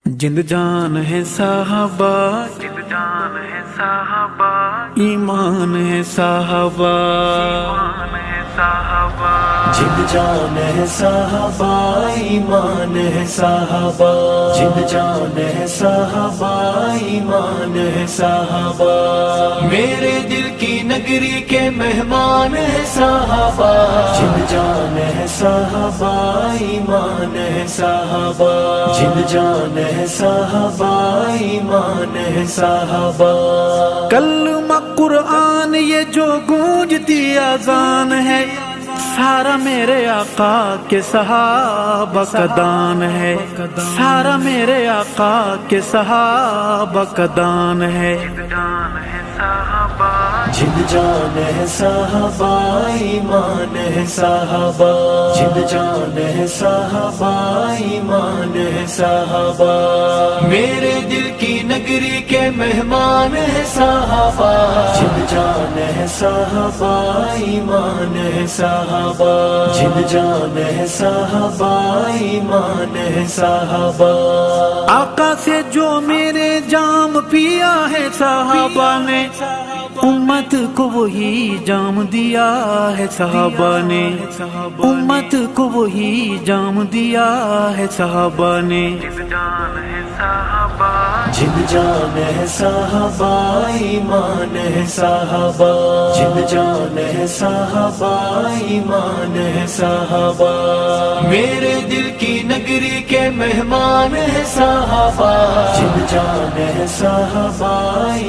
जिंद जान है साहबा, जिंद जान है साहबा, ईमान है साहबा, ईमान है साहबा, जिंद जान है साहबा, ईमान है साहबा, जिंद जान है साहबा, ईमान है साहबा, मेरे दिल की नगरी के मेहमान है साहबा, जिंद जान है साहबा, ईमान है साहबा, जिंद जान है साहबा, ईमान है साहबा। कलमा कुरान ये जो गूंजती अजान है, सारा मेरे आका के सहाबा का दान है, सारा मेरे आका के सहाबा का दान है। जिंद जान है साहबा, जिंद जान है साहबा, ईमान है साहबा, जिंद जान है साहबा, ईमान है साहबा, मेरे दिल की नगरी के मेहमान है साहबा, जिंद जान है साहबा, ईमान है साहबा, जिंद जान है साहबा, ईमान है साहबा। आका से जो मेरे जाम पिया है साहबा ने, उम्मत को वही जाम दिया है साहबा ने, उम्मत को वही जाम दिया है साहबा ने। जिंद जान है साहबा, जिंद जान है साहबा, ईमान है साहबा, जिंद जान है साहबा, ईमान है साहबा, मेरे दिल की नगरी के मेहमान है साहबा, जिंद जान है साहबा,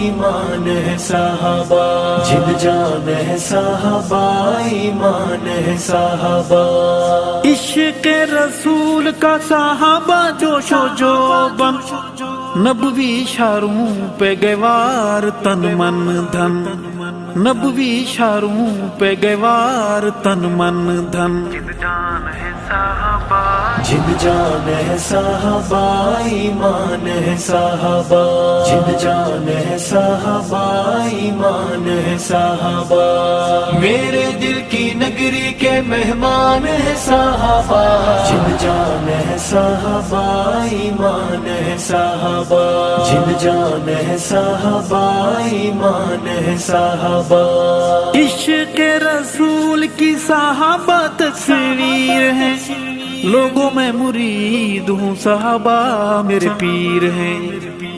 ईमान है साहबा, जिंद जान है साहबा, ईमान है साहबा। इश्क़ रसूल का साहबा जोशो जोबन, नबवी शारों पे गवार तन मन धन, नबवी शारों पे गवार तन मन धन। जिंद जान है साहबा, जिंद जान है साहबा, ईमान है साहबा, जिंद जान है साहबा, ईमान है साहबा, मेरे दिल की नगरी के मेहमान है साहबा, जिंद जान है साहबा, ईमान है साहबा, जिंद जान है साहबा, ईमान है साहबा। इश्क़ रसूल की साहबा तस्वीर है, लोगों में मुरीद हूँ साहबा मेरे पीर हैं,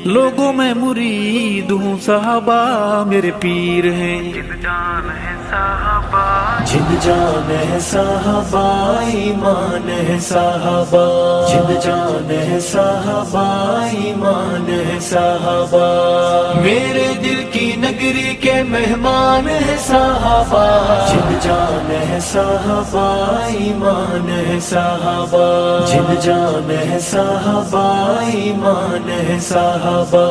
लोगों में मुरीद हूँ साहबा मेरे पीर हैं। जिंद जान है साहबा, जिंद जान है साहबा, ईमान है साहबा, जिंद जान है साहबा, ईमान है साहबा, मेरे दिल की नगरी के मेहमान है साहबा, जिंद जान है साहबा, ईमान है साहबा, जिंद जान है साहबा, ईमान है साहबा।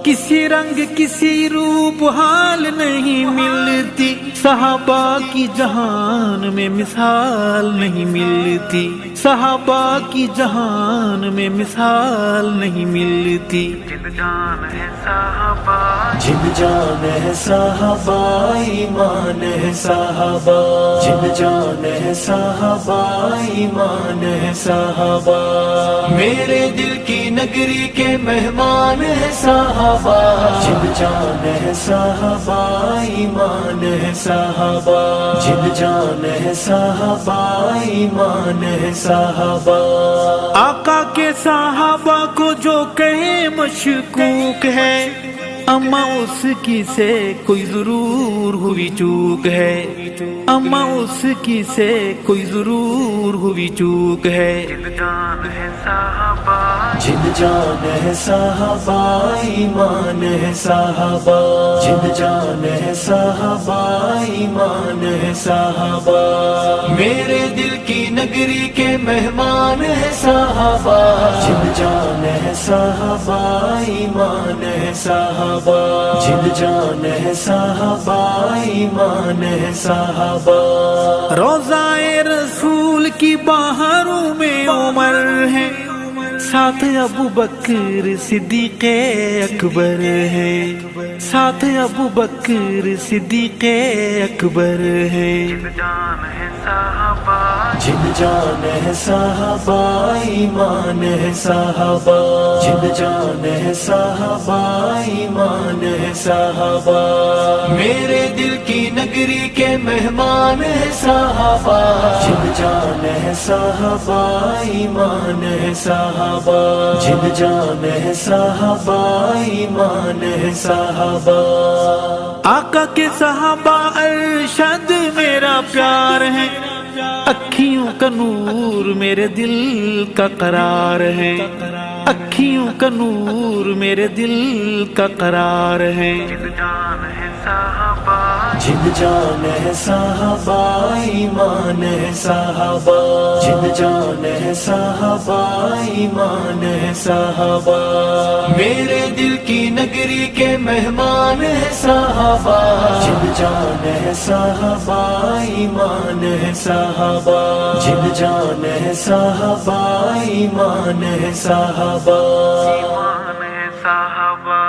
किसी रंग किसी रूप हाल नहीं मिलती, सहाबा की जहान में मिसाल नहीं मिलती, सहाबा की जहान में मिसाल नहीं मिलती। जिंद जान है साहबा, जिंद जान है साहबा, ईमान है साहबा, जिंद जान है साहबा, ईमान है साहबा, मेरे दिल की नगरी के मेहमान है साहबा, जिंद जान है साहबा, ईमान है साहबा, जिंद जान है साहबा, ईमान है साहबा। आका के साहबा को जो कहे मशकूक है, अम्मा उसकी से कोई जरूर हुई चूक है, अम्मा उसकी से कोई जरूर हुई चूक है। जिंद जान है साहबा, जिंद जान है साहबा, ईमान है साहबा, जिंद जान है साहबा, ईमान है साहबा, मेरे दिल की नगरी के मेहमान है साहबा, जिंद जान है साहबा, ईमान है साहबा, जिंद जान है साहबा, ईमान है साहबा। रोज़ाए रसूल की बाहरों में उमर है, साथ अबू बकर सिद्दीक़ अकबर है, ساتھ ابو بکر صدیق اکبر ہے جان ہے صحابہ جن جان ہے صحابہ ایمان ہے صحابہ جن جان ہے صحابہ ایمان ہے صحابہ میرے دل کی نگری کے مہمان ہے صحابہ جن جان ہے صحابہ ایمان ہے صحابہ جن جان ہے صحابہ ایمان ہے صحابہ آقا کے صحابہ ارشد میرا پیار ہے اکھیوں کا نور میرے دل کا قرار ہے اکھیوں کا نور میرے دل کا قرار ہے جان ہے صحابہ جن جان ہے صحابہ ایمان ہے صحابہ جن جان ہے صحابہ ایمان ہے صحابہ میرے دل کی نگری کے مہمان ہے صحابہ جن جان ہے صحابہ ایمان ہے صحابہ جن جان ہے صحابہ ایمان ہے صحابہ ایمان ہے صحابہ